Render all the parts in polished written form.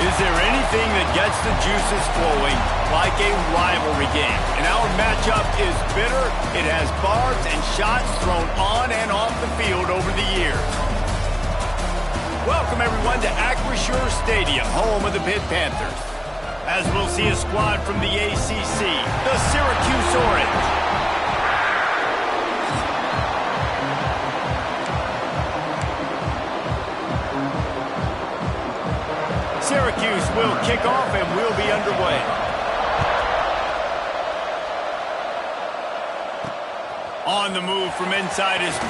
Is there anything that gets the juices flowing like a rivalry game? And our matchup is bitter. It has barbs and shots thrown on and off the field over the years. Welcome, everyone, to Acrisure Stadium, home of the Pitt Panthers. As we'll see a squad from the ACC, the Syracuse Orange. Syracuse will kick off and we'll be underway. On the move from inside his 5.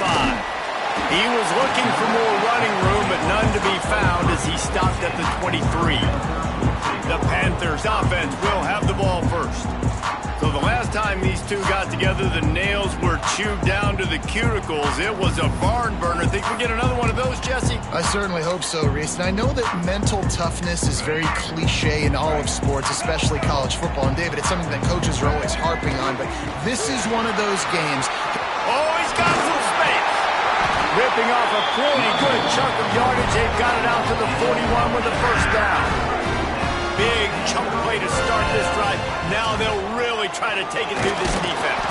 He was looking for more running room, but none to be found as he stopped at the 23. The Panthers offense will have the ball first. So the last time these two got together, the nails were chewed down to the cuticles. It was a barn burner. Think we get another one of those, Jesse? I certainly hope so, Reese. And I know that mental toughness is very cliche in all of sports, especially college football. And David, it's something that coaches are always harping on, but this is one of those games. Oh, he's got some space. Ripping off a pretty good chunk of yardage. They've got it out to the 41 with the first down. Big chunk play to start this drive. Now they'll really try to take it through this defense.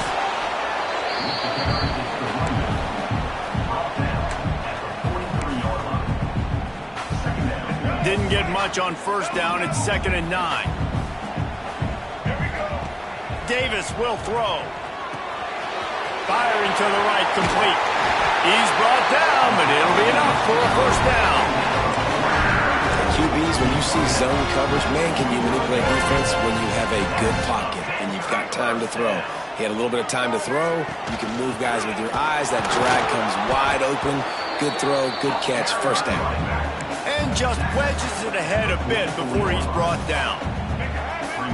Didn't get much on first down. It's 2nd and 9. Davis will throw. Firing to the right, complete. He's brought down, but it'll be enough for a first down. QBs, when you see zone coverage, man, can you manipulate defense when you have a good pocket and you've got time to throw. He had a little bit of time to throw. You can move guys with your eyes. That drag comes wide open. Good throw, good catch, first down. And just wedges it ahead a bit before he's brought down.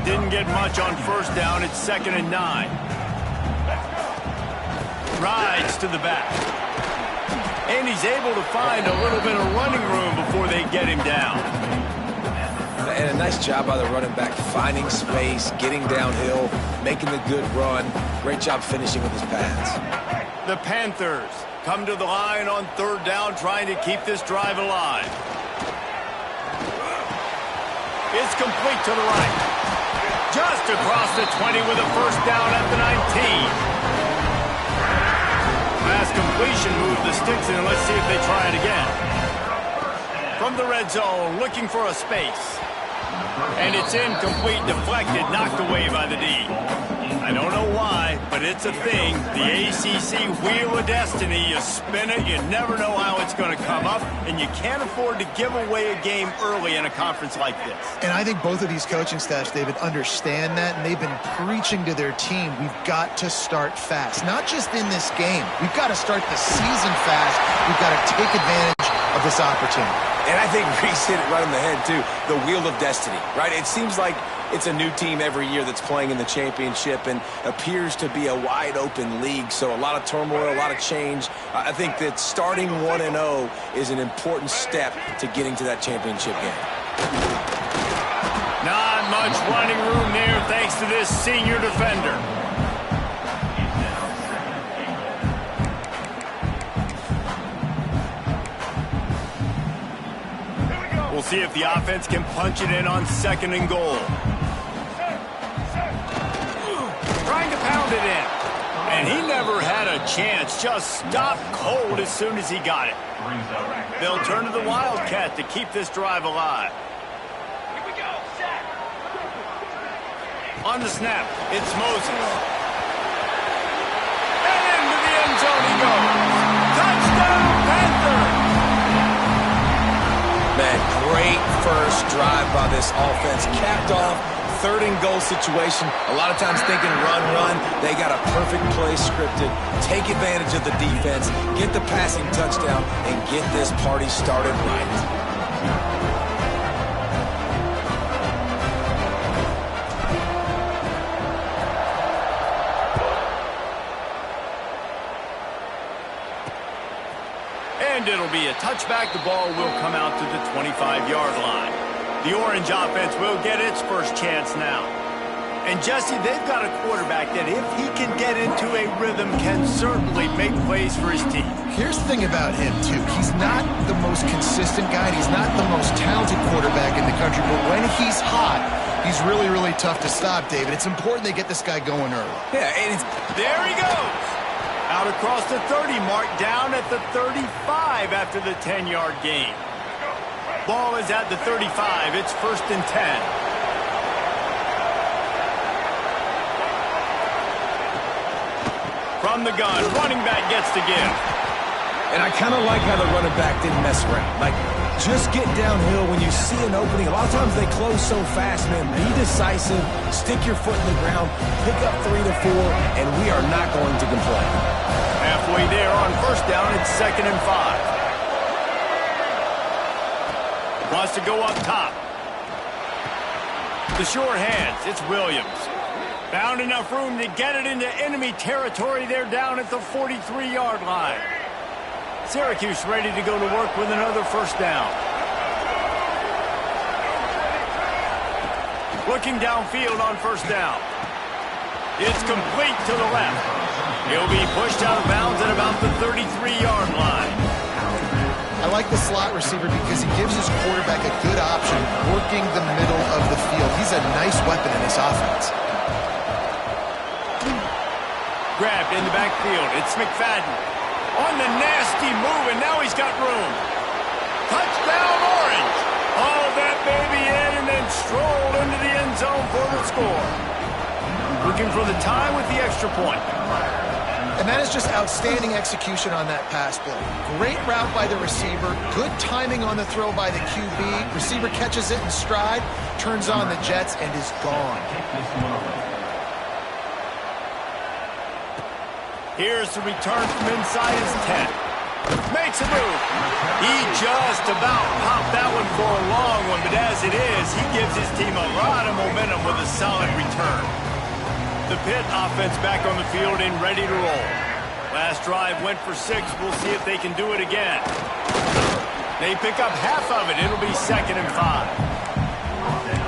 Didn't get much on first down. It's 2nd and 9. Rides to the back. And he's able to find a little bit of running room before they get him down. And a nice job by the running back, finding space, getting downhill, making the good run. Great job finishing with his pads. The Panthers come to the line on 3rd down, trying to keep this drive alive. It's complete to the right. Just across the 20 with a first down at the 19. Pass completion, move the sticks in, and let's see if they try it again. From the red zone, looking for a space. And it's incomplete, deflected, knocked away by the D. I don't know why, but it's a thing. The ACC Wheel of Destiny, you spin it, you never know how it's going to come up, and you can't afford to give away a game early in a conference like this. And I think both of these coaching staffs, David, understand that, and they've been preaching to their team, we've got to start fast. Not just in this game. We've got to start the season fast. We've got to take advantage of this opportunity. And I think Reese hit it right on the head, too. The Wheel of Destiny, right? It seems like it's a new team every year that's playing in the championship and appears to be a wide-open league. So a lot of turmoil, a lot of change. I think that starting 1-0 is an important step to getting to that championship game. Not much running room there thanks to this senior defender. We'll see if the offense can punch it in on 2nd and goal. Trying to pound it in. And he never had a chance. Just stopped cold as soon as he got it. They'll turn to the Wildcat to keep this drive alive. On the snap, it's Moses. And into the end zone he goes. Touchdown, Panthers! Man, great first drive by this offense. Capped off, 3rd and goal situation. A lot of times thinking run. They got a perfect play scripted. Take advantage of the defense, get the passing touchdown, and get this party started right. And it'll be a touchback. The ball will come out to the 25-yard line. The Orange offense will get its first chance now. And Jesse, they've got a quarterback that if he can get into a rhythm can certainly make plays for his team. Here's the thing about him, too. He's not the most consistent guy. He's not the most talented quarterback in the country. But when he's hot, he's really, really tough to stop, David. It's important they get this guy going early. Yeah, and there he goes. Out across the 30 mark, down at the 35 after the 10-yard gain. Ball is at the 35. It's 1st and 10. From the gun, running back gets to give. And I kind of like how the running back didn't mess around. Like, just get downhill when you see an opening. A lot of times they close so fast, man. Be decisive, stick your foot in the ground, pick up 3 to 4, and we are not going to complain. Halfway there on 1st down, it's 2nd and 5. Wants to go up top. The short hands, it's Williams. Found enough room to get it into enemy territory. They're down at the 43-yard line. Syracuse ready to go to work with another 1st down. Looking downfield on 1st down. It's complete to the left. He'll be pushed out of bounds at about the 33-yard line. I like the slot receiver because he gives his quarterback a good option working the middle of the field. He's a nice weapon in this offense. Grabbed in the backfield. It's McFadden on the nasty move, and now he's got room. Touchdown, Orange. Hauled that baby in and then strolled into the end zone for the score. Looking for the tie with the extra point. And that is just outstanding execution on that pass play. Great route by the receiver. Good timing on the throw by the QB. Receiver catches it in stride, turns on the jets, and is gone. Here's the return from inside his 10. Makes a move. He just about popped that one for a long one, but as it is, he gives his team a lot of momentum with a solid return. The Pitt offense back on the field and ready to roll. Last drive went for 6. We'll see if they can do it again. They pick up half of it. It'll be 2nd and 5.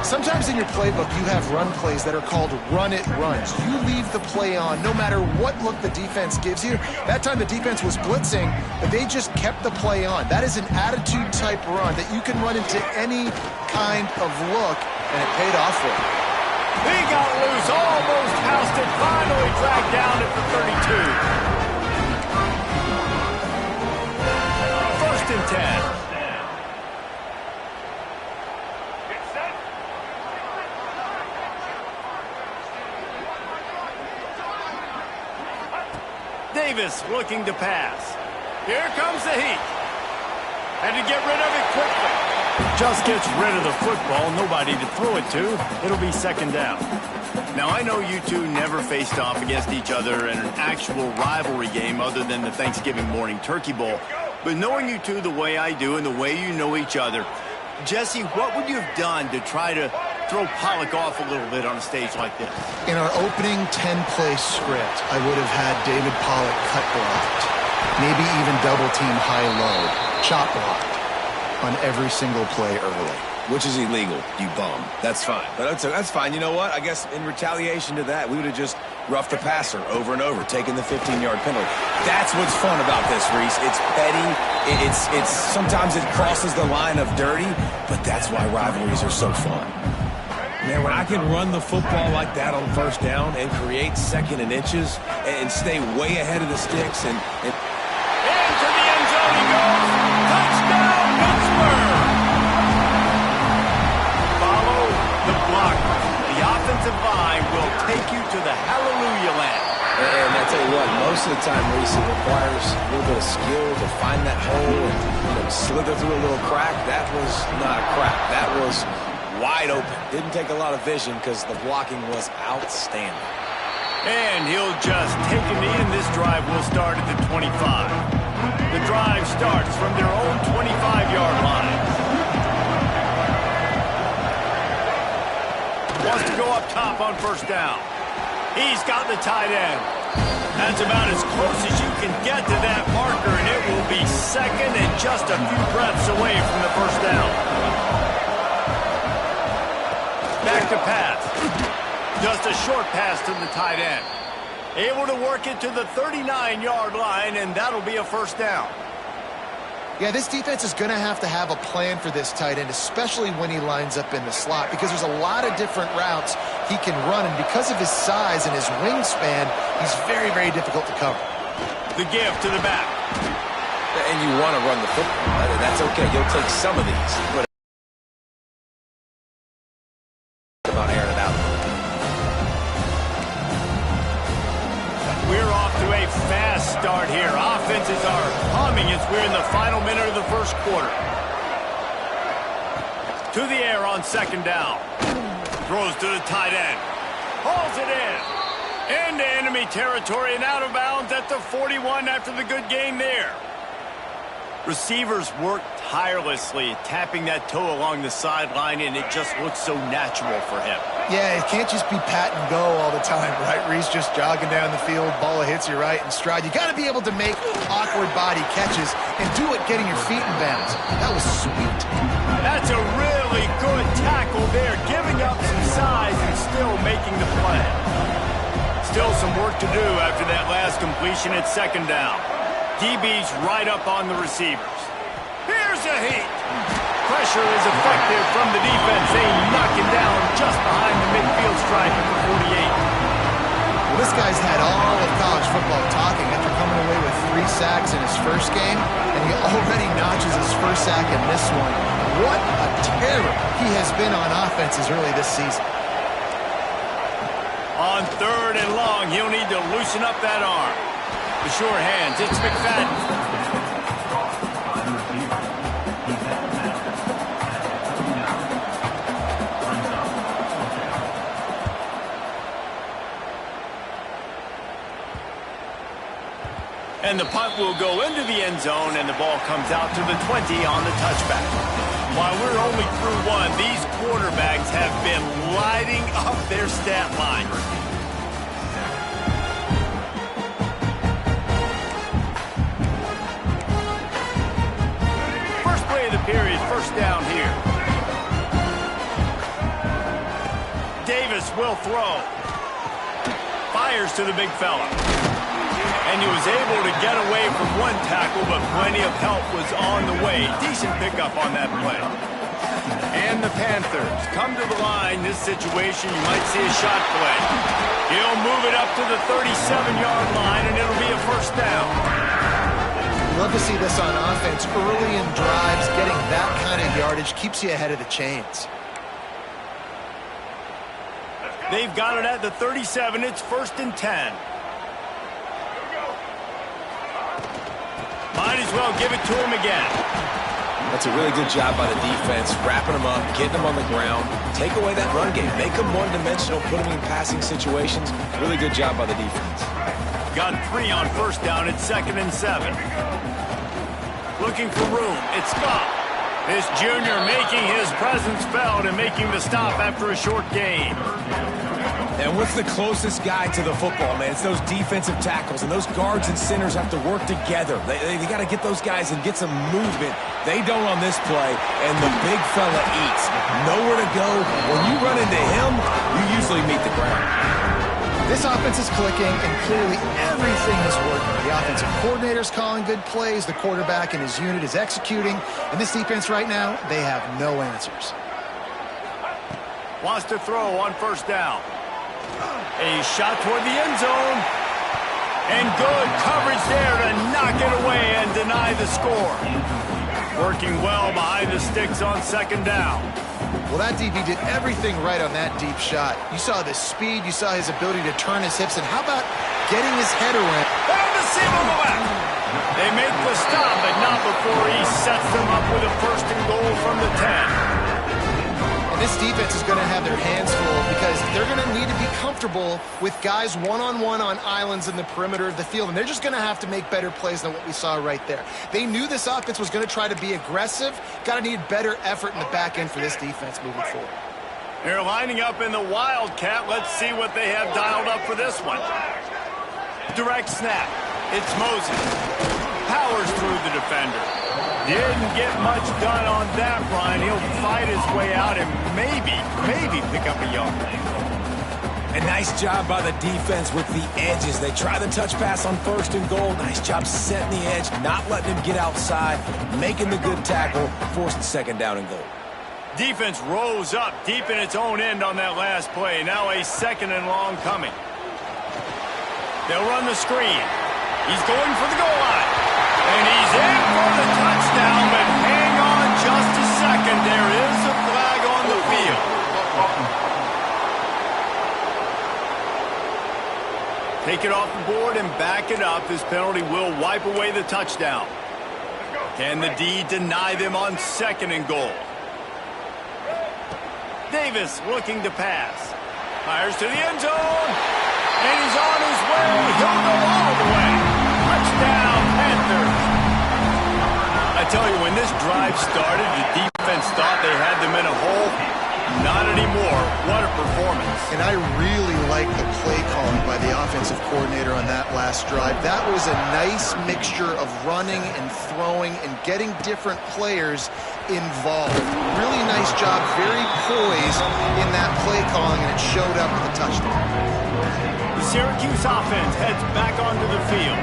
Sometimes in your playbook, you have run plays that are called run-it runs. You leave the play on no matter what look the defense gives you. That time the defense was blitzing, but they just kept the play on. That is an attitude-type run that you can run into any kind of look, and it paid off for him. He got loose, almost housed it, finally dragged down at the 32. 1st and 10. Davis looking to pass. Here comes the heat. Had to get rid of it quickly. Just gets rid of the football. Nobody to throw it to. It'll be 2nd down. Now, I know you two never faced off against each other in an actual rivalry game other than the Thanksgiving morning Turkey Bowl. But knowing you two the way I do and the way you know each other, Jesse, what would you have done to try to throw Pollock off a little bit on a stage like this? In our opening 10-play script, I would have had David Pollock cut blocked, maybe even double-team high-low, chop blocked on every single play early. Which is illegal, you bum. That's fine. But that's fine. You know what? I guess in retaliation to that, we would have just roughed the passer over and over, taking the 15-yard penalty. That's what's fun about this, Reese. It's petty. It's sometimes it crosses the line of dirty, but that's why rivalries are so fun. Man, when I can run the football like that on 1st down and create 2nd and inches and stay way ahead of the sticks and into the end zone he goes. Touchdown, Pittsburgh! Follow the block. The offensive line will take you to the hallelujah land. And I tell you what, most of the time, Reese, it requires a little bit of skill to find that hole and slither through a little crack. That was not a crack. That was wide open. Didn't take a lot of vision because the blocking was outstanding. And he'll just take a knee, and this drive will start at the 25. The drive starts from their own 25-yard line. Wants to go up top on 1st down. He's got the tight end. That's about as close as you can get to that marker, and it will be 2nd and just a few breaths away from the 1st down. Back to pass. Just a short pass to the tight end. Able to work it to the 39-yard line, and that'll be a first down. Yeah, this defense is going to have a plan for this tight end, especially when he lines up in the slot, because there's a lot of different routes he can run, and because of his size and his wingspan, he's very, very difficult to cover. The give to the back. And you want to run the football. That's okay. You'll take some of these, but about airing it out. We're off to a fast start here. Offenses are humming as we're in the final minute of the first quarter. To the air on second down. Throws to the tight end. Hauls it in. Into enemy territory and out of bounds at the 41 after the good gain there. Receivers work tirelessly, tapping that toe along the sideline, and it just looks so natural for him. Yeah, it can't just be pat and go all the time, right? Reese just jogging down the field, ball hits you right in stride. You got to be able to make awkward body catches and do it getting your feet in bounds. That was sweet. That's a really good tackle there, giving up some size and still making the play. Still some work to do after that last completion at second down. DB's right up on the receivers. Here's a heat. Pressure is effective from the defense. They knock him down just behind the midfield stripe at the 48. Well, this guy's had all of college football talking after coming away with 3 sacks in his first game, and he already notches his first sack in this one. What a terror he has been on offense as early this season. On third and long, he'll need to loosen up that arm. The sure hands, it's McFadden. And the punt will go into the end zone, and the ball comes out to the 20 on the touchback. While we're only through one, these quarterbacks have been lighting up their stat line. Period, first down here. Davis will throw. Fires to the big fella. And he was able to get away from one tackle, but plenty of help was on the way. Decent pickup on that play. And the Panthers come to the line. This situation, you might see a shot play. He'll move it up to the 37-yard line, and it'll be a first down. Love to see this on offense. Early in drives, getting that kind of yardage keeps you ahead of the chains. They've got it at the 37. It's first and 10. Might as well give it to him again. That's a really good job by the defense, wrapping them up, getting them on the ground, take away that run game, make them one-dimensional, put them in passing situations. Really good job by the defense. Got 3 on first down. It's second and 7. Looking for room. It's Scott. This junior making his presence felt and making the stop after a short gain. And what's the closest guy to the football, man? It's those defensive tackles, and those guards and centers have to work together. They got to get those guys and get some movement. They don't on this play, and the big fella eats. Nowhere to go. When you run into him, you usually meet the ground. This offense is clicking, and clearly everything is working. The offensive coordinator's calling good plays. The quarterback and his unit is executing. And this defense right now, they have no answers. Wants to throw on first down. A shot toward the end zone. And good coverage there to knock it away and deny the score. Working well behind the sticks on second down. Well, that DB did everything right on that deep shot. You saw the speed, you saw his ability to turn his hips, and how about getting his head around? And the seam on the left. They make the stop, but not before he sets them up with a first and goal from the 10. And this defense is going to have their hands full because they're going to need to be comfortable with guys one-on-one on islands in the perimeter of the field, and they're just going to have to make better plays than what we saw right there. They knew this offense was going to try to be aggressive. Got to need better effort in the back end for this defense moving forward. They're lining up in the Wildcat. Let's see what they have dialed up for this one. Direct snap. It's Moses. Powers through the defender. Didn't get much done on that run. He'll fight his way out and maybe pick up a yard. And nice job by the defense with the edges. They try the touch pass on 1st and goal. Nice job setting the edge, not letting him get outside, making the good tackle, forcing 2nd down and goal. Defense rose up deep in its own end on that last play. Now a 2nd and long coming. They'll run the screen. He's going for the goal line. And he's in for the touchdown, but hang on just a second. There is a flag on the field. Take it off the board and back it up. This penalty will wipe away the touchdown. Can the D deny them on 2nd and goal? Davis looking to pass. Fires to the end zone. And he's on his way. He'll go all the way. Touchdown, Panthers. I tell you, when this drive started, the defense thought they had them in a hole. Not anymore. What a performance. And I really like the play calling by the offensive coordinator on that last drive. That was a nice mixture of running and throwing and getting different players involved. Really nice job, very poised in that play calling, and it showed up with a touchdown. The Syracuse offense heads back onto the field.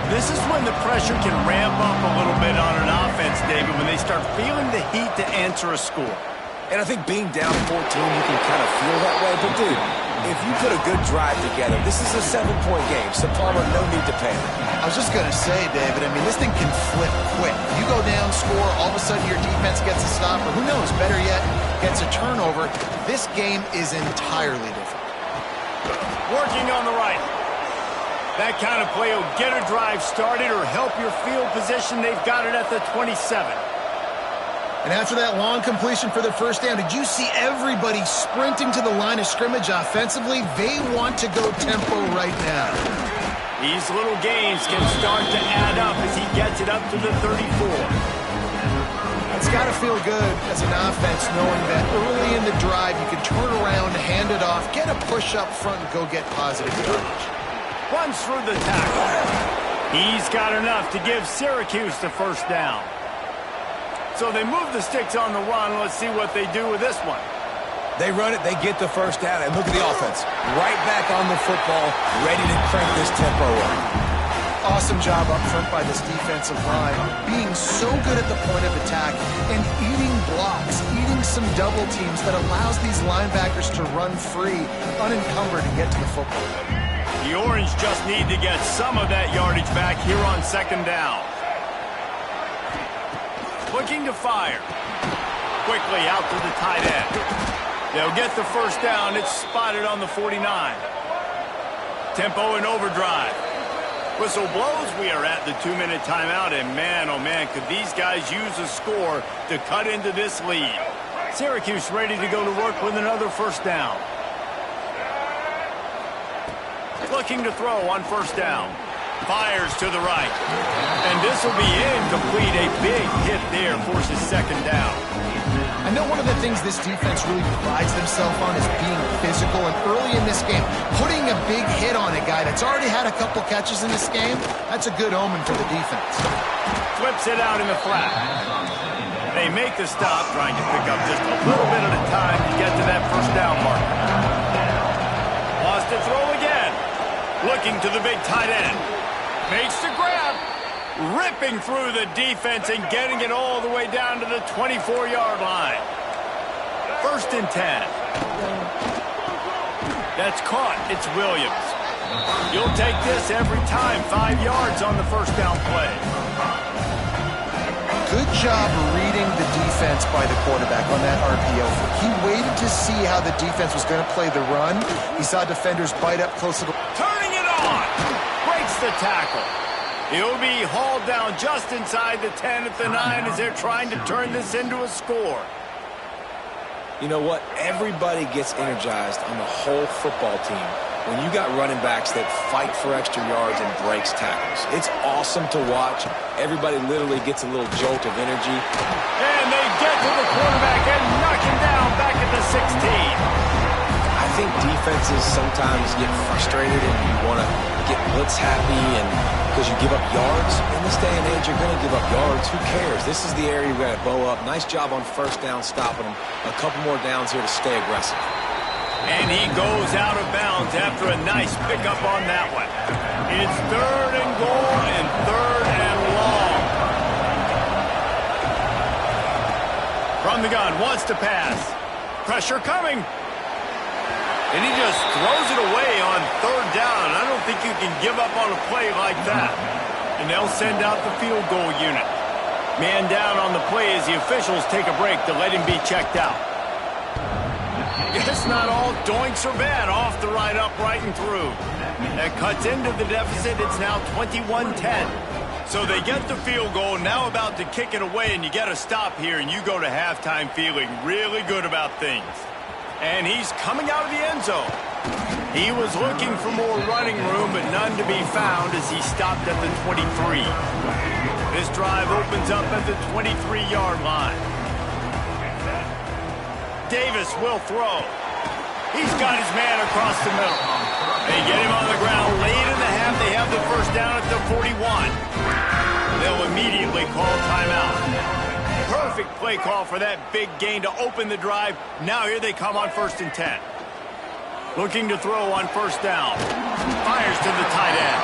This is when the pressure can ramp up a little bit on an offense, David, when they start feeling the heat to answer a score. And I think being down 14, you can kind of feel that way. But, dude, if you put a good drive together, this is a 7-point game. So, Palmer, no need to panic. I was just going to say, David, I mean, this thing can flip quick. You go down, score, all of a sudden your defense gets a stop, or who knows, better yet, gets a turnover. This game is entirely different. Working on the right. That kind of play will get a drive started or help your field position. They've got it at the 27. And after that long completion for the 1st down, did you see everybody sprinting to the line of scrimmage offensively? They want to go tempo right now. These little gains can start to add up as he gets it up to the 34. It's got to feel good as an offense knowing that early in the drive you can turn around, hand it off, get a push up front, and go get positive yardage. Runs through the tackle. He's got enough to give Syracuse the 1st down. So they move the sticks on the run. Let's see what they do with this one. They run it, they get the 1st down, and look at the offense. Right back on the football, ready to crank this tempo up. Awesome job up front by this defensive line, being so good at the point of attack and eating blocks, eating some double teams that allows these linebackers to run free, unencumbered, and get to the football. The Orange just need to get some of that yardage back here on 2nd down. Looking to fire. Quickly out to the tight end. They'll get the 1st down. It's spotted on the 49. Tempo and overdrive. Whistle blows. We are at the 2-minute timeout. And man, oh man, could these guys use a score to cut into this lead. Syracuse ready to go to work with another 1st down. Looking to throw on 1st down. Fires to the right. And this will be incomplete. A big hit there forces 2nd down. I know one of the things this defense really prides themselves on is being physical. And early in this game, putting a big hit on a guy that's already had a couple catches in this game, that's a good omen for the defense. Flips it out in the flat. They make the stop, trying to pick up just a little bit at a time to get to that 1st down mark. Lost to throw again. Looking to the big tight end. Makes the grab, ripping through the defense and getting it all the way down to the 24-yard line. 1st and 10. That's caught. It's Williams. You'll take this every time. 5 yards on the 1st down play. Good job reading the defense by the quarterback on that RPO. He waited to see how the defense was going to play the run. He saw defenders bite up close to the... Turning it on. Breaks the tackle. He'll be hauled down just inside the 10 at the 9 as they're trying to turn this into a score. You know what? Everybody gets energized on the whole football team when you got running backs that fight for extra yards and breaks tackles. It's awesome to watch. Everybody literally gets a little jolt of energy. And they get to the quarterback and knock him down back at the 16. I think defenses sometimes get frustrated and you want to get blitz happy and because you give up yards. In this day and age, you're going to give up yards. Who cares? This is the area we got to bow up. Nice job on 1st down stopping them. A couple more downs here to stay aggressive. And he goes out of bounds after a nice pickup on that one. It's 3rd and goal and 3rd and long. From the gun, wants to pass. Pressure coming. And he just throws it away on 3rd down. I don't think you can give up on a play like that. And they'll send out the field goal unit. Man down on the play as the officials take a break to let him be checked out. It's not all doinks are bad. Off the right, upright, and through. That cuts into the deficit. It's now 21-10. So they get the field goal, now about to kick it away, and you get a stop here, and you go to halftime feeling really good about things. And he's coming out of the end zone. He was looking for more running room, but none to be found as he stopped at the 23. This drive opens up at the 23-yard line. Davis will throw. He's got his man across the middle. They get him on the ground late in the half. They have the first down at the 41. They'll immediately call timeout. Perfect play call for that big gain to open the drive. Now here they come on 1st and 10. Looking to throw on 1st down. Fires to the tight end.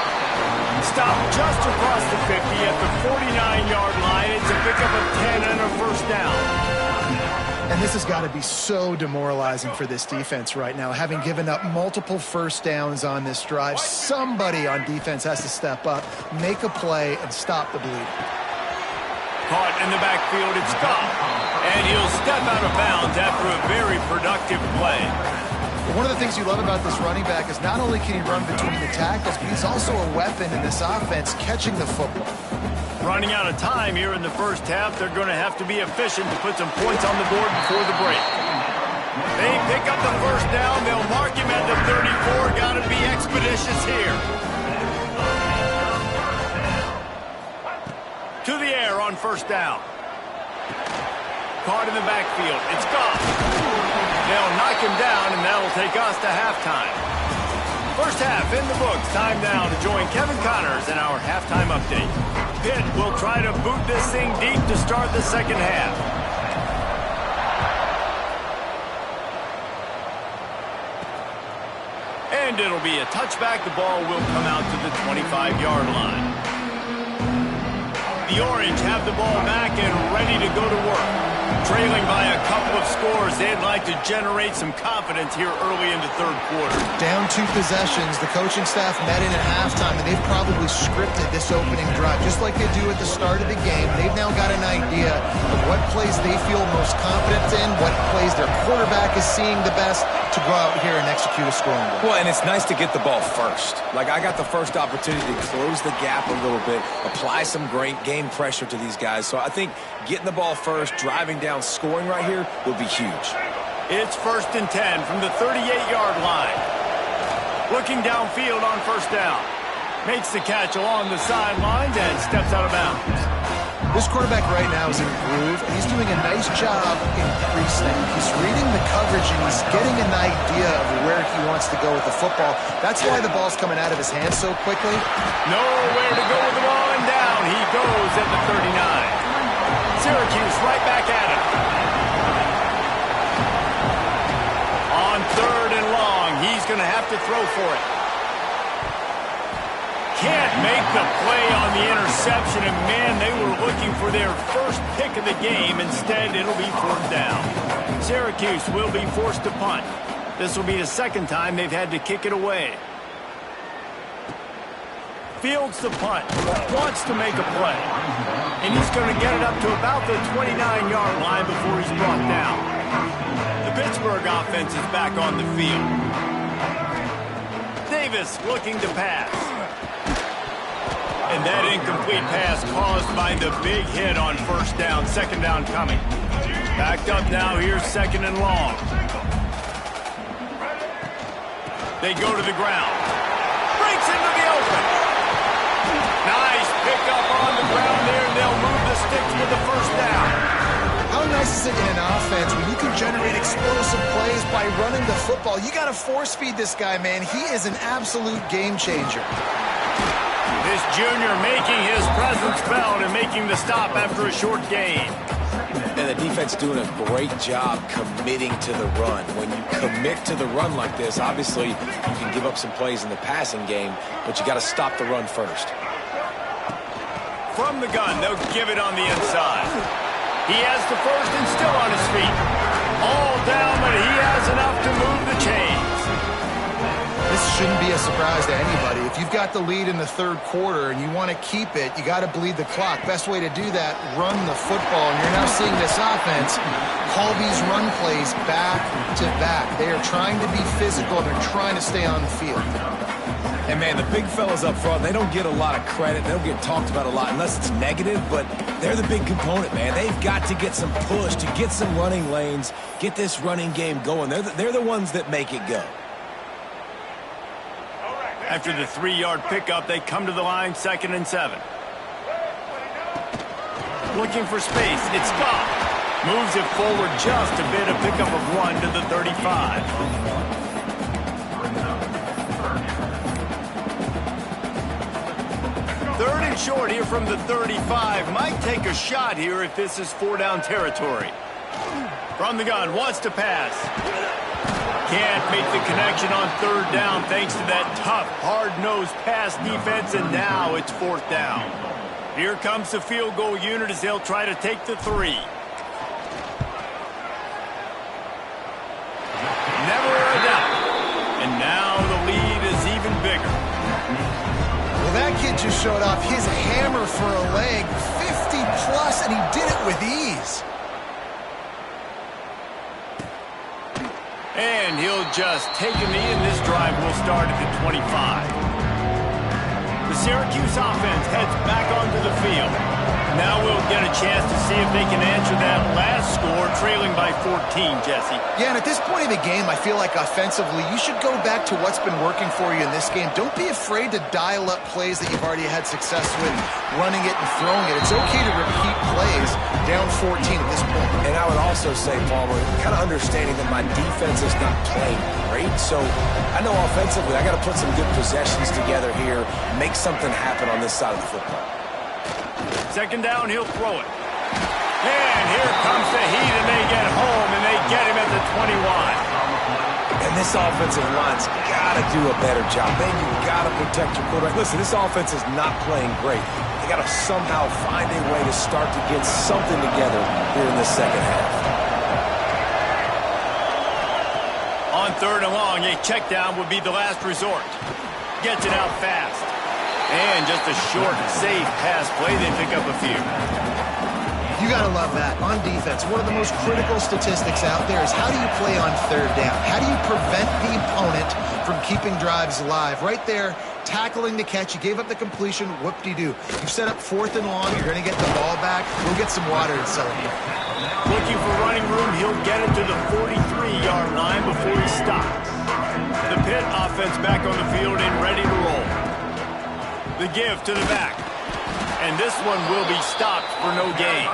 Stopped just across the 50 at the 49-yard line. It's a pickup of 10 and a 1st down. And this has got to be so demoralizing for this defense right now. Having given up multiple 1st downs on this drive, somebody on defense has to step up, make a play, and stop the bleeding. Caught in the backfield, it's Scott. And he'll step out of bounds after a very productive play. One of the things you love about this running back is not only can he run between the tackles, but he's also a weapon in this offense catching the football. Running out of time here in the first half, they're going to have to be efficient to put some points on the board before the break. They pick up the 1st down. They'll mark him at the 34. Got to be expeditious here. To the air on 1st down. Caught in the backfield. It's gone. They'll knock him down, and that'll take us to halftime. First half in the books. Time now to join Kevin Connors in our halftime update. Pitt will try to boot this thing deep to start the second half. And it'll be a touchback. The ball will come out to the 25-yard line. The Orange have the ball back and ready to go to work. Trailing by a couple of scores, they'd like to generate some confidence here early in the 3rd quarter. Down 2 possessions, the coaching staff met in at halftime, and they've probably scripted this opening drive, just like they do at the start of the game. They've now got an idea of what plays they feel most confident in, what plays their quarterback is seeing the best to go out here and execute a scoring goal. Well, and it's nice to get the ball first. Like, I got the first opportunity to close the gap a little bit, apply some great game pressure to these guys. So I think getting the ball first, driving down, scoring right here will be huge. It's 1st and 10 from the 38-yard line. Looking downfield on 1st down. Makes the catch along the sidelines and steps out of bounds. This quarterback right now is in a groove, and he's doing a nice job in pre-snap. He's reading the coverage, and he's getting an idea of where he wants to go with the football. That's why the ball's coming out of his hands so quickly. Nowhere to go with the ball, and down he goes at the 39. Syracuse right back at it. On 3rd and long, he's going to have to throw for it. Can't make the play on the interception, and man, they were looking for their first pick of the game. Instead, it'll be 4th down. Syracuse will be forced to punt. This will be the 2nd time they've had to kick it away. Fields the punt, wants to make a play, and he's going to get it up to about the 29-yard line before he's brought down. The Pittsburgh offense is back on the field. Davis looking to pass. And that incomplete pass caused by the big hit on 1st down. 2nd down coming. Backed up now. Here's 2nd and long. They go to the ground. Breaks into the open. Nice pickup on the ground there. They'll move the sticks with the 1st down. How nice is it in an offense when you can generate explosive plays by running the football? You got to force feed this guy, man. He is an absolute game changer. This junior making his presence felt and making the stop after a short gain. And the defense doing a great job committing to the run. When you commit to the run like this, obviously you can give up some plays in the passing game, but you got to stop the run first. From the gun, they'll give it on the inside. He has the first and still on his feet. All down, but he has enough to move the chains. This shouldn't be a surprise to anybody. If you've got the lead in the third quarter and you want to keep it, you got to bleed the clock. Best way to do that, run the football. And you're now seeing this offense call these run plays back to back. They are trying to be physical. They're trying to stay on the field. And, man, the big fellas up front, they don't get a lot of credit. They don't get talked about a lot unless it's negative, but they're the big component, man. They've got to get some push, to get some running lanes, get this running game going. They're the ones that make it go. After the 3-yard pickup, they come to the line, 2nd and 7. Looking for space. It's Scott. Moves it forward just a bit. A pickup of 1 to the 35. Third and short here from the 35. Might take a shot here if this is 4-down territory. From the gun, wants to pass. Can't make the connection on 3rd down thanks to that tough, hard-nosed pass defense, and now it's 4th down. Here comes the field goal unit as they'll try to take the 3. Never a doubt. And now the lead is even bigger. Well, that kid just showed off his hammer for a leg, 50-plus, and he did it with ease. And he'll just take a knee, and this drive will start at the 25. The Syracuse offense heads back onto the field. Now we'll get a chance to see if they can answer that last score, trailing by 14, Jesse. Yeah, and at this point in the game, I feel like offensively, you should go back to what's been working for you in this game. Don't be afraid to dial up plays that you've already had success with, running it and throwing it. It's okay to repeat plays down 14 at this point. And I would also say, Palmer, kind of understanding that my defense is not playing great, so I know offensively I got to put some good possessions together here, make something happen on this side of the football. 2nd down, he'll throw it. And here comes the heat, and they get home, and they get him at the 21. And this offensive line's got to do a better job. Man, you've got to protect your quarterback. Listen, this offense is not playing great. They got to somehow find a way to start to get something together here in the second half. On 3rd and long, a check down would be the last resort. Gets it out fast. And just a short, safe pass play. They pick up a few. You got to love that. On defense, one of the most critical statistics out there is how do you play on 3rd down? How do you prevent the opponent from keeping drives alive? Right there, tackling the catch. You gave up the completion. Whoop-de-doo. You've set up 4th and long. You're going to get the ball back. We'll get some water and celebrate. Looking for running room. He'll get it to the 43-yard line before he stops. The Pitt offense back on the field and ready to roll. The give to the back. And this one will be stopped for no gain.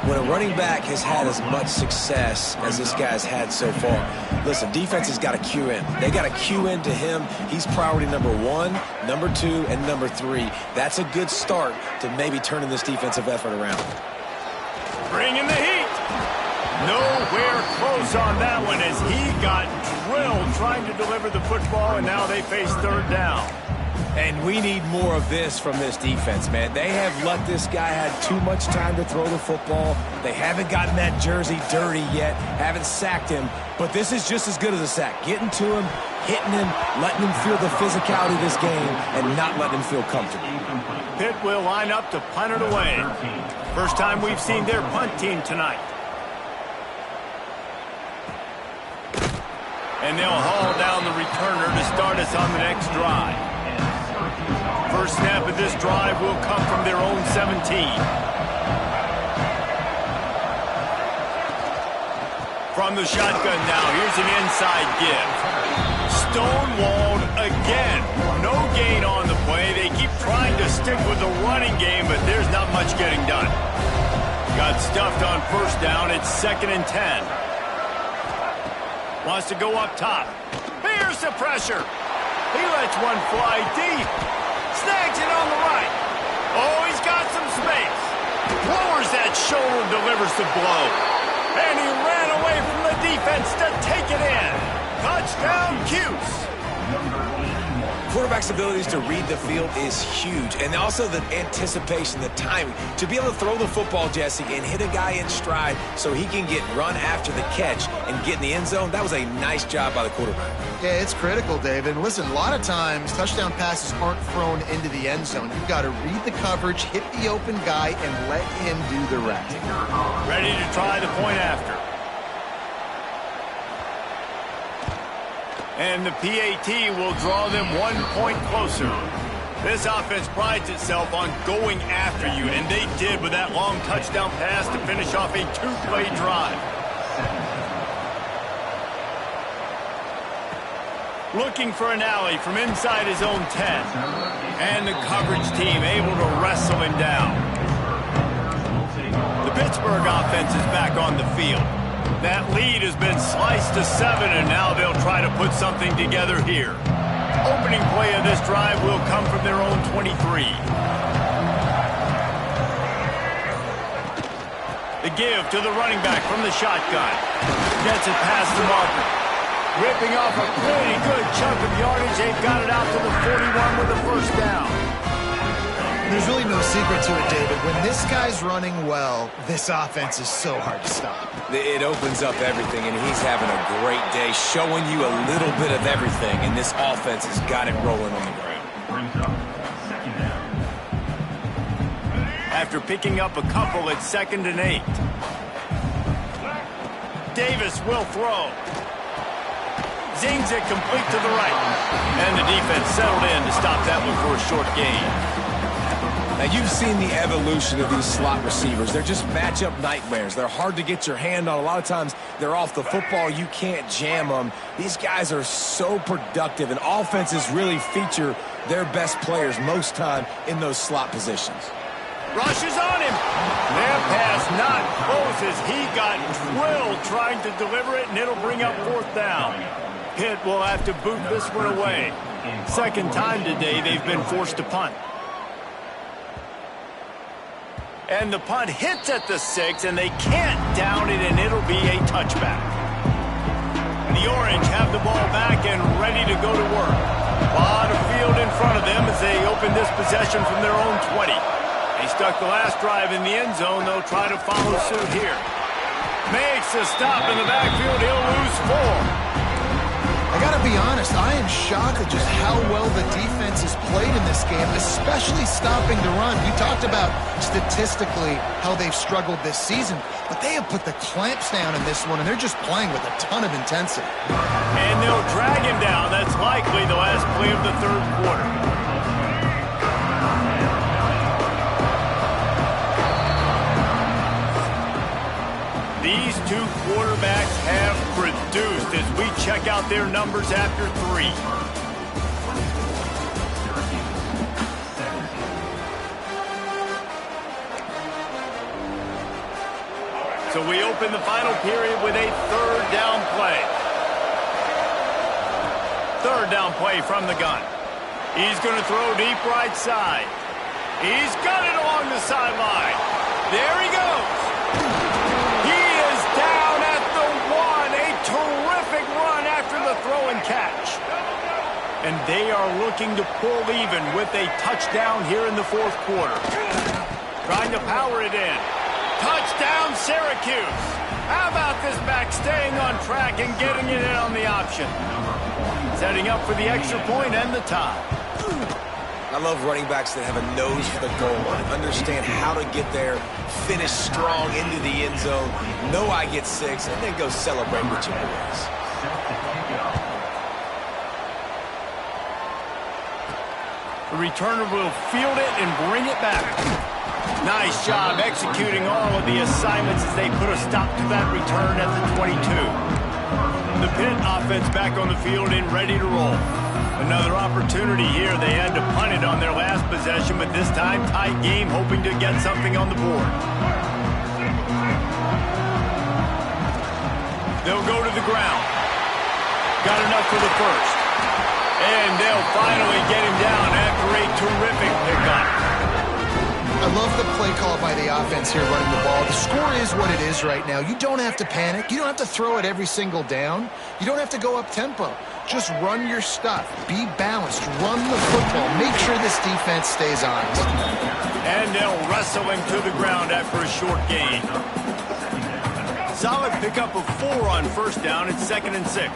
When a running back has had as much success as this guy's had so far, listen, defense has got to cue in. They got to cue in to him. He's priority number 1, number 2, and number 3. That's a good start to maybe turning this defensive effort around. Bringing the heat. Nowhere close on that one as he got drilled trying to deliver the football, and now they face 3rd down. And we need more of this from this defense, man. They have let this guy have too much time to throw the football. They haven't gotten that jersey dirty yet, haven't sacked him. But this is just as good as a sack. Getting to him, hitting him, letting him feel the physicality of this game, and not letting him feel comfortable. Pitt will line up to punt it away. First time we've seen their punt team tonight. And they'll haul down the returner to start us on the next drive. First snap of this drive will come from their own 17. From the shotgun now, here's an inside give. Stonewalled again. No gain on the play. They keep trying to stick with the running game, but there's not much getting done. Got stuffed on 1st down. It's 2nd and 10. Wants to go up top. Here's the pressure. He lets one fly deep. snags it on the right. Oh, he's got some space. Lowers that shoulder, delivers the blow. And he ran away from the defense to take it in. Touchdown, Cuse. Quarterback's abilities to read the field is huge, and also the anticipation, the timing. To be able to throw the football, Jesse, and hit a guy in stride so he can get run after the catch and get in the end zone, that was a nice job by the quarterback. Yeah, it's critical, David. Listen, a lot of times touchdown passes aren't thrown into the end zone. You've got to read the coverage, hit the open guy, and let him do the rest. Ready to try the point after. And the PAT will draw them 1 point closer. This offense prides itself on going after you, and they did with that long touchdown pass to finish off a 2-play drive. Looking for an alley from inside his own 10. And the coverage team able to wrestle him down. The Pittsburgh offense is back on the field. That lead has been sliced to 7, and now they'll try to put something together here. Opening play of this drive will come from their own 23. The give to the running back from the shotgun. Gets it past the marker. Ripping off a pretty good chunk of yardage. They've got it out to the 41 with a first down. There's really no secret to it, David. When this guy's running well, this offense is so hard to stop. It opens up everything, and he's having a great day, showing you a little bit of everything, and this offense has got it rolling on the ground. After picking up a couple at 2nd and 8. Davis will throw. Zings it complete to the right. And the defense settled in to stop that one for a short gain. Now, you've seen the evolution of these slot receivers. They're just matchup nightmares. They're hard to get your hand on. A lot of times, they're off the football. You can't jam them. These guys are so productive, and offenses really feature their best players most time in those slot positions. Rushes on him. Their pass not close as he got drilled trying to deliver it, and it'll bring up 4th down. Pitt will have to boot this one away. Second time today they've been forced to punt. And the punt hits at the 6, and they can't down it, and it'll be a touchback. The Orange have the ball back and ready to go to work. A lot of field in front of them as they open this possession from their own 20. They stuck the last drive in the end zone. They'll try to follow suit here. Makes a stop in the backfield. He'll lose 4. I got to be honest, I am shocked at just how well the defense has played in this game, especially stopping the run. We talked about statistically how they've struggled this season, but they have put the clamps down in this one, and they're just playing with a ton of intensity. And they'll drag him down. That's likely the last play of the 3rd quarter. These two quarterbacks have produced as we check out their numbers after 3. So we open the final period with a 3rd down play. 3rd down play from the gun. He's going to throw deep right side. He's got it along the sideline. There he goes. Terrific run after the throw and catch. And they are looking to pull even with a touchdown here in the 4th quarter. Trying to power it in. Touchdown, Syracuse. How about this back staying on track and getting it in on the option? Setting up for the extra point and the tie. I love running backs that have a nose for the goal line, understand how to get there, finish strong into the end zone, know I get 6, and then go celebrate with your boys. The returner will field it and bring it back. Nice job executing all of the assignments as they put a stop to that return at the 22. The Pitt offense back on the field and ready to roll. Another opportunity here. They had to punt it on their last possession, but this time tight game, hoping to get something on the board. They'll go to the ground. Got enough for the first. And they'll finally get him down after a terrific pickup. I love the play call by the offense here running the ball. The score is what it is right now. You don't have to panic. You don't have to throw it every single down. You don't have to go up tempo. Just run your stuff. Be balanced. Run the football. Make sure this defense stays honest. And they'll wrestle him to the ground after a short gain. Solid pickup of 4 on first down. It's 2nd and 6.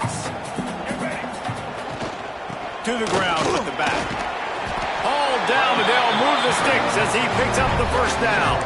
To the ground with the back. Hauled down, but they'll move the sticks as he picks up the first down.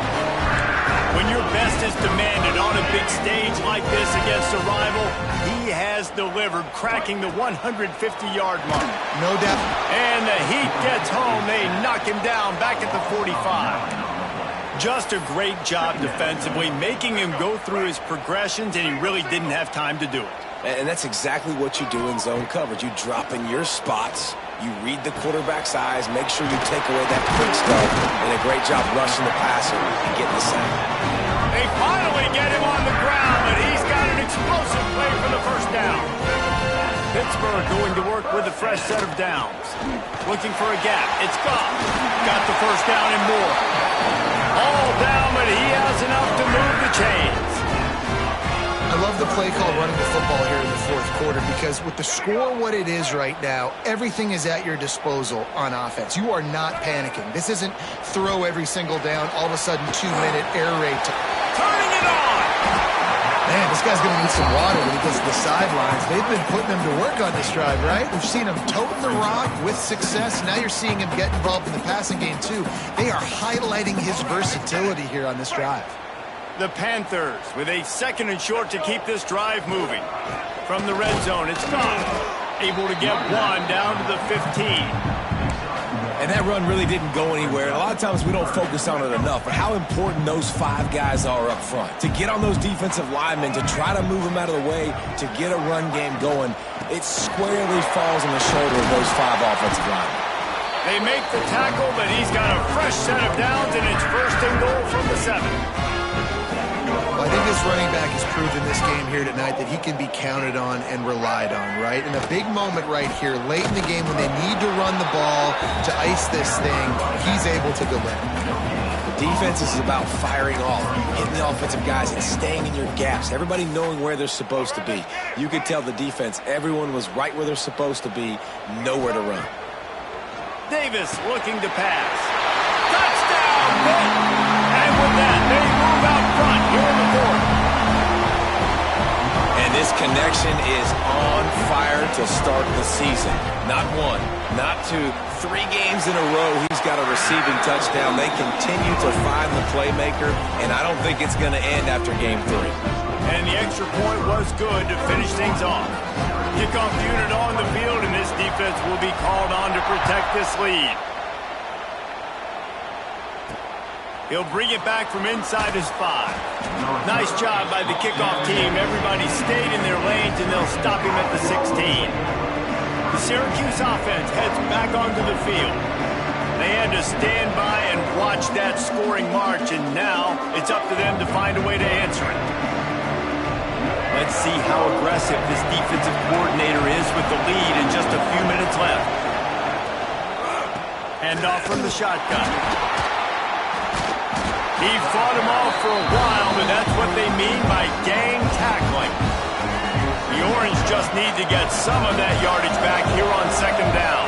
When your best is demanded on a big stage like this against a rival, he has delivered, cracking the 150-yard mark. No doubt. And the heat gets home. They knock him down back at the 45. Just a great job defensively, making him go through his progressions, and he really didn't have time to do it. And that's exactly what you do in zone coverage. You drop in your spots, you read the quarterback's eyes, make sure you take away that quick stuff, and a great job rushing the passer and getting the sack. They finally get him on the ground, but he's got an explosive play for the first down. Pittsburgh going to work with a fresh set of downs. Looking for a gap. It's gone. Got the first down and more. All down, but he has enough to move the chains. I love the play call running the football here in the fourth quarter because with the score what it is right now, everything is at your disposal on offense. You are not panicking. This isn't throw every single down, all of a sudden 2-minute air raid. Turning it on! Man, this guy's going to need some water when he gets to the sidelines. They've been putting him to work on this drive, right? We've seen him toting the rock with success. Now you're seeing him get involved in the passing game, too. They are highlighting his versatility here on this drive. The Panthers with a 2nd and short to keep this drive moving. From the red zone, it's gone. Able to get 1 down to the 15. And that run really didn't go anywhere. And a lot of times we don't focus on it enough, but how important those 5 guys are up front. To get on those defensive linemen, to try to move them out of the way, to get a run game going, it squarely falls on the shoulder of those 5 offensive linemen. They make the tackle, but he's got a fresh set of downs, and it's 1st and goal from the 7. Well, I think this running back has proven this game here tonight that he can be counted on and relied on, right? In a big moment right here, late in the game when they need to run the ball to ice this thing, he's able to deliver. Defense is about firing off, hitting the offensive guys, and staying in your gaps. Everybody knowing where they're supposed to be. You could tell the defense, everyone was right where they're supposed to be, nowhere to run. Davis looking to pass. Touchdown, Pitt! And with that, they move out front here in the 4th. And this connection is on fire to start the season. Not 1, not 2, 3 games in a row he's got a receiving touchdown. They continue to find the playmaker, and I don't think it's going to end after game 3. And the extra point was good to finish things off. Kickoff unit on the field, and this defense will be called on to protect this lead. He'll bring it back from inside his 5. Nice job by the kickoff team. Everybody stayed in their lanes, and they'll stop him at the 16. The Syracuse offense heads back onto the field. They had to stand by and watch that scoring march, and now it's up to them to find a way to answer it. Let's see how aggressive this defensive coordinator is with the lead and just a few minutes left. Hand off from the shotgun. He fought him off for a while, but that's what they mean by gang tackling. The Orange just need to get some of that yardage back here on 2nd down.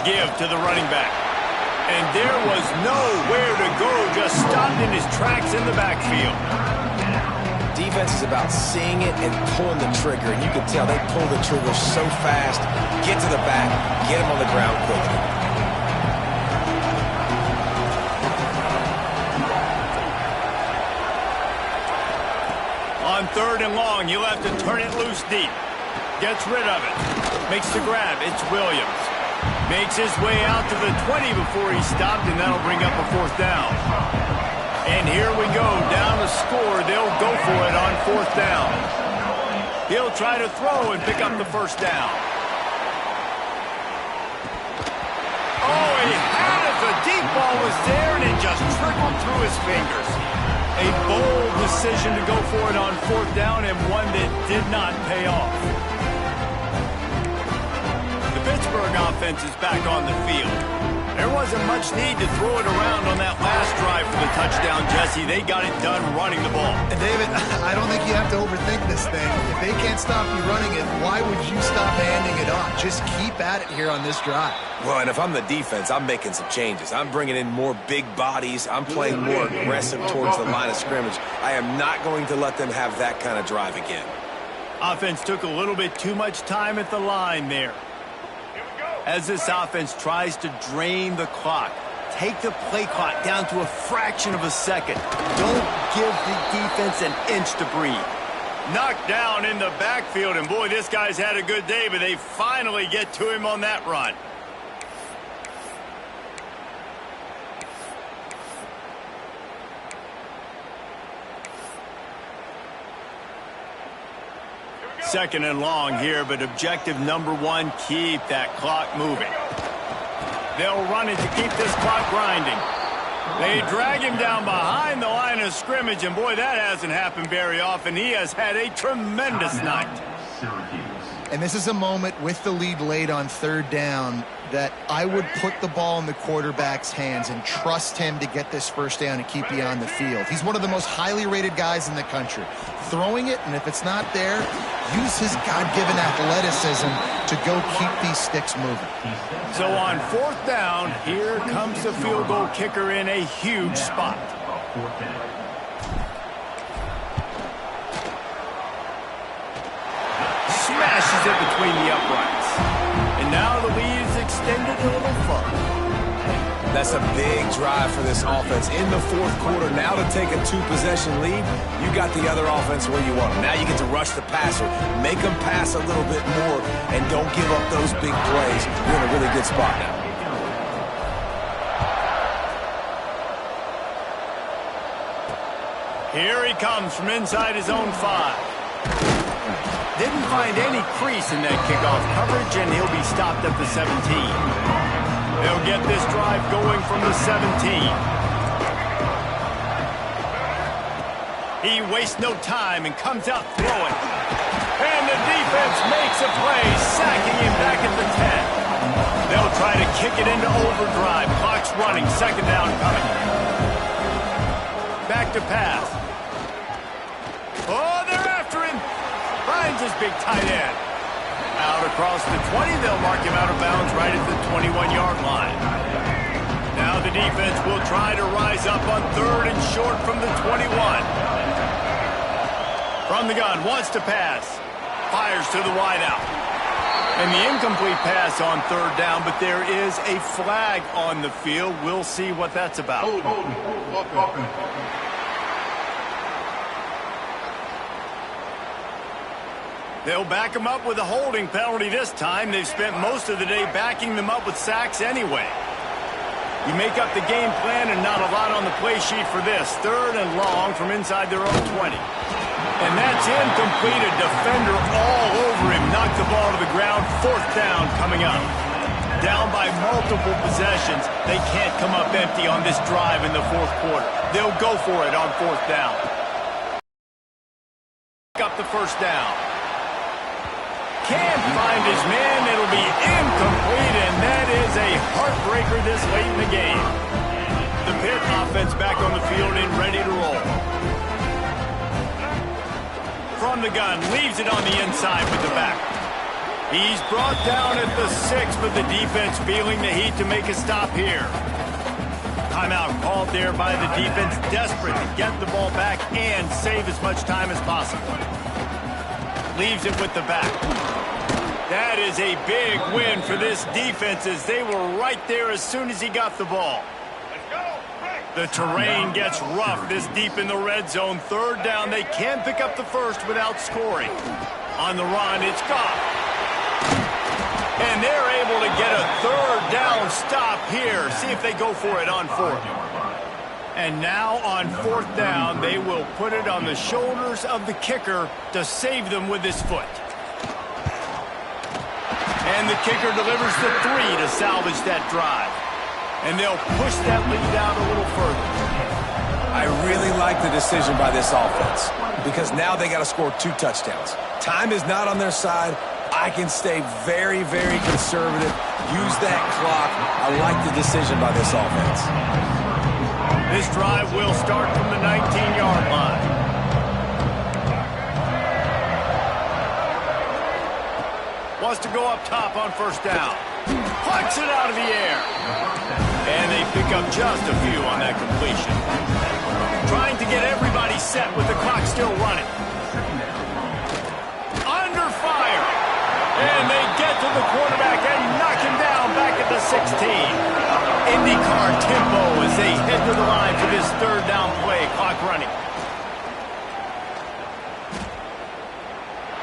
Give to the running back. And there was nowhere to go, just stopped in his tracks in the backfield. Defense is about seeing it and pulling the trigger, and you can tell they pull the trigger so fast, get to the back, get him on the ground quickly. On 3rd and long, he'll have to turn it loose deep. Gets rid of it. Makes the grab. It's Williams. Makes his way out to the 20 before he stopped, and that'll bring up a 4th down. And here we go. Down to score. They'll go for it on 4th down. He'll try to throw and pick up the 1st down. Oh, he had it. The deep ball was there, and it just trickled through his fingers. A bold decision to go for it on 4th down, and one that did not pay off. The Pittsburgh offense is back on the field. There wasn't much need to throw it around on that last drive for the touchdown, Jesse. They got it done running the ball. And David, I don't think you have to overthink this thing. If they can't stop you running it, why would you stop handing it off? Just keep at it here on this drive. Well, and if I'm the defense, I'm making some changes. I'm bringing in more big bodies. I'm playing more aggressive towards the line of scrimmage. I am not going to let them have that kind of drive again. Offense took a little bit too much time at the line there. As this offense tries to drain the clock, take the play clock down to a fraction of a second. Don't give the defense an inch to breathe. Knocked down in the backfield, and boy, this guy's had a good day, but they finally get to him on that run. Second and long here, but objective number 1, keep that clock moving. They'll run it to keep this clock grinding. They drag him down behind the line of scrimmage, and boy, that hasn't happened very often. He has had a tremendous night. And this is a moment with the lead late on 3rd down that I would put the ball in the quarterback's hands and trust him to get this 1st down and keep you on the field. He's one of the most highly rated guys in the country. Throwing it, and if it's not there, use his God-given athleticism to go keep these sticks moving. So on 4th down, here comes the field goal kicker in a huge spot. Smashes it between the uprights. And now the lead is extended a little further. That's a big drive for this offense in the 4th quarter. Now to take a 2-possession lead, you got the other offense where you want them. Now you get to rush the passer, make them pass a little bit more, and don't give up those big plays. You're in a really good spot now. Here he comes from inside his own 5. Didn't find any crease in that kickoff coverage, and he'll be stopped at the 17. They'll get this drive going from the 17. He wastes no time and comes out throwing. And the defense makes a play, sacking him back at the 10. They'll try to kick it into overdrive. Clock's running, 2nd down coming. Back to pass. Oh, they're after him. Finds his big tight end. Out across the 20, they'll mark him out of bounds right at the 21-yard line. Now the defense will try to rise up on 3rd and short from the 21. From the gun, wants to pass. Fires to the wideout. And the incomplete pass on 3rd down, but there is a flag on the field. We'll see what that's about. They'll back them up with a holding penalty this time. They've spent most of the day backing them up with sacks anyway. You make up the game plan and not a lot on the play sheet for this. 3rd and long from inside their own 20. And that's incomplete. A defender all over him. Knocked the ball to the ground. 4th down coming up. Down by multiple possessions. They can't come up empty on this drive in the 4th quarter. They'll go for it on 4th down. Pick up the 1st down. Can't find his man. It'll be incomplete, and that is a heartbreaker this late in the game. The Pitt offense back on the field and ready to roll. From the gun, leaves it on the inside with the back. He's brought down at the 6, but the defense feeling the heat to make a stop here. Timeout called there by the defense, desperate to get the ball back and save as much time as possible. Leaves it with the back. That is a big win for this defense as they were right there as soon as he got the ball. The terrain gets rough this deep in the red zone. 3rd down, they can pick up the 1st without scoring. On the run, it's Goff. And they're able to get a 3rd down stop here. See if they go for it on 4th. And now on 4th down, they will put it on the shoulders of the kicker to save them with his foot. And the kicker delivers the 3 to salvage that drive. And they'll push that lead out a little further. I really like the decision by this offense because now they got to score 2 touchdowns. Time is not on their side. I can stay very, very conservative. Use that clock. I like the decision by this offense. This drive will start from the 19-yard line. Wants to go up top on first down. Plucks it out of the air. And they pick up just a few on that completion. Trying to get everybody set with the clock still running. Under fire. And they get to the quarterback and knock him down back at the 16. IndyCar tempo as they head to the line for this third down play. Clock running.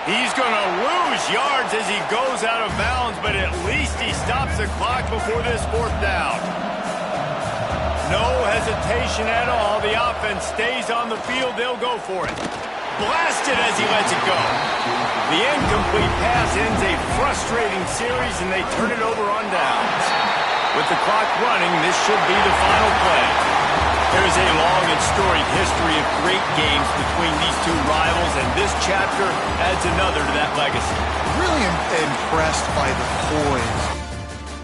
He's going to lose yards as he goes out of bounds, but at least he stops the clock before this fourth down. No hesitation at all. The offense stays on the field. They'll go for it. Blasted as he lets it go. The incomplete pass ends a frustrating series, and they turn it over on downs. With the clock running, this should be the final play. There is a long and storied history of great games between these two rivals, and this chapter adds another to that legacy. Really impressed by the poise